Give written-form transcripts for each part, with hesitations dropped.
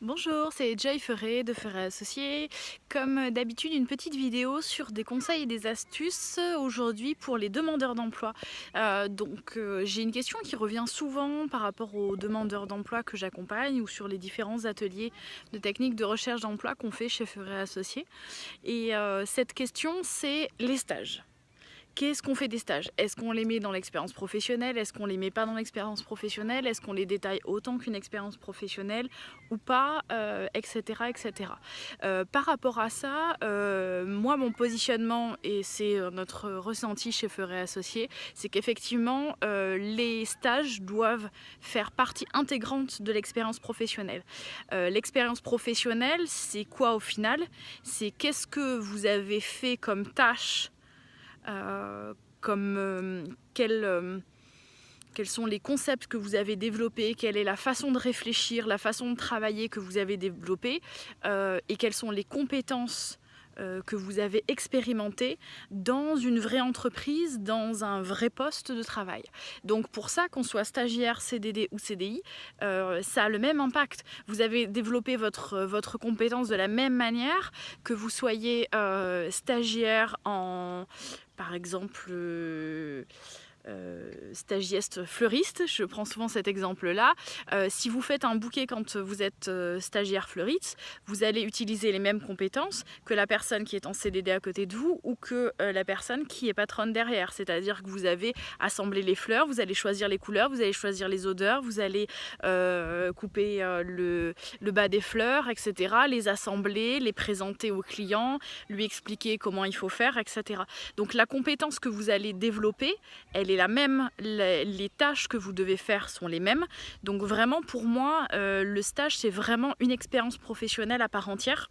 Bonjour, c'est Joy Ferré de Ferré Associés. Comme d'habitude, une petite vidéo sur des conseils et des astuces aujourd'hui pour les demandeurs d'emploi. J'ai une question qui revient souvent par rapport aux demandeurs d'emploi que j'accompagne ou sur les différents ateliers de techniques de recherche d'emploi qu'on fait chez Ferré Associés. Cette question, c'est les stages. Qu'est-ce qu'on fait des stages? Est-ce qu'on les met dans l'expérience professionnelle? Est-ce qu'on les met pas dans l'expérience professionnelle? Est-ce qu'on les détaille autant qu'une expérience professionnelle ou pas, etc., etc. Par rapport à ça, moi mon positionnement, et c'est notre ressenti chez Ferré Associés, c'est qu'effectivement les stages doivent faire partie intégrante de l'expérience professionnelle. L'expérience professionnelle, c'est quoi au final? C'est qu'est-ce que vous avez fait comme tâche, quels sont les concepts que vous avez développés, quelle est la façon de réfléchir, la façon de travailler que vous avez développée, et quelles sont les compétences que vous avez expérimentées dans une vraie entreprise, dans un vrai poste de travail. Donc pour ça, qu'on soit stagiaire, CDD ou CDI, ça a le même impact. Vous avez développé votre compétence de la même manière que vous soyez stagiaire en, par exemple, stagiaire fleuriste, je prends souvent cet exemple-là. Si vous faites un bouquet quand vous êtes stagiaire fleuriste, vous allez utiliser les mêmes compétences que la personne qui est en CDD à côté de vous ou que la personne qui est patronne derrière. C'est-à-dire que vous avez assemblé les fleurs, vous allez choisir les couleurs, vous allez choisir les odeurs, vous allez couper le bas des fleurs, etc. Les assembler, les présenter au client, lui expliquer comment il faut faire, etc. Donc la compétence que vous allez développer, elle est la même, les tâches que vous devez faire sont les mêmes. Donc vraiment pour moi, le stage c'est vraiment une expérience professionnelle à part entière.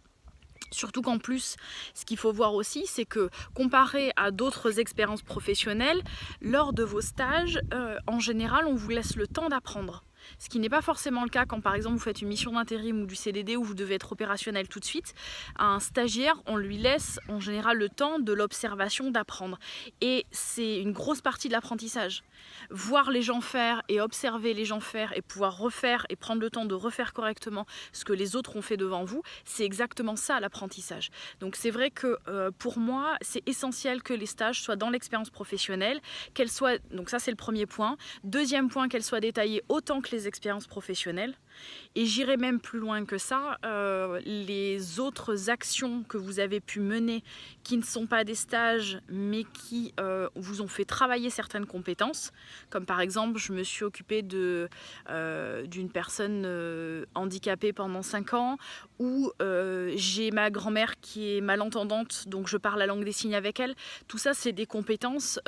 Surtout qu'en plus, ce qu'il faut voir aussi, c'est que comparé à d'autres expériences professionnelles, lors de vos stages, en général, on vous laisse le temps d'apprendre. Ce qui n'est pas forcément le cas quand par exemple vous faites une mission d'intérim ou du CDD où vous devez être opérationnel tout de suite. À un stagiaire, on lui laisse en général le temps de l'observation, d'apprendre. Et c'est une grosse partie de l'apprentissage. Voir les gens faire et observer les gens faire et pouvoir refaire et prendre le temps de refaire correctement ce que les autres ont fait devant vous, c'est exactement ça l'apprentissage. Donc c'est vrai que pour moi, c'est essentiel que les stages soient dans l'expérience professionnelle, qu'elles soient, donc ça c'est le premier point. Deuxième point, qu'elles soient détaillées autant que les expériences professionnelles. Et j'irai même plus loin que ça, les autres actions que vous avez pu mener qui ne sont pas des stages mais qui vous ont fait travailler certaines compétences, comme par exemple je me suis occupée d'une personne handicapée pendant 5 ans, ou j'ai ma grand-mère qui est malentendante donc je parle la langue des signes avec elle. Tout ça c'est des compétences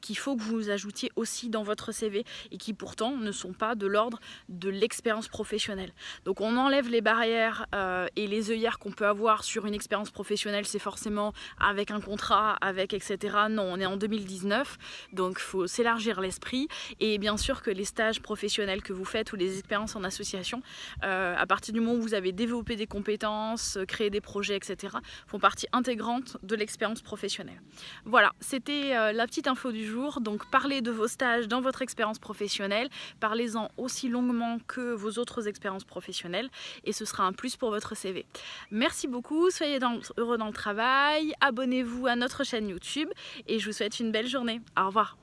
qu'il faut que vous ajoutiez aussi dans votre CV et qui pourtant ne sont pas de l'ordre de l'expérience professionnelle. Donc on enlève les barrières et les œillères qu'on peut avoir sur une expérience professionnelle, c'est forcément avec un contrat, avec etc. Non, on est en 2019, donc il faut s'élargir l'esprit. Et bien sûr que les stages professionnels que vous faites ou les expériences en association, à partir du moment où vous avez développé des compétences, créé des projets, etc., font partie intégrante de l'expérience professionnelle. Voilà, c'était la petite info du jour. Donc parlez de vos stages dans votre expérience professionnelle, parlez-en aussi longuement que vos autres expériences professionnelles et ce sera un plus pour votre CV. Merci beaucoup, soyez heureux dans le travail, abonnez-vous à notre chaîne YouTube et je vous souhaite une belle journée. Au revoir.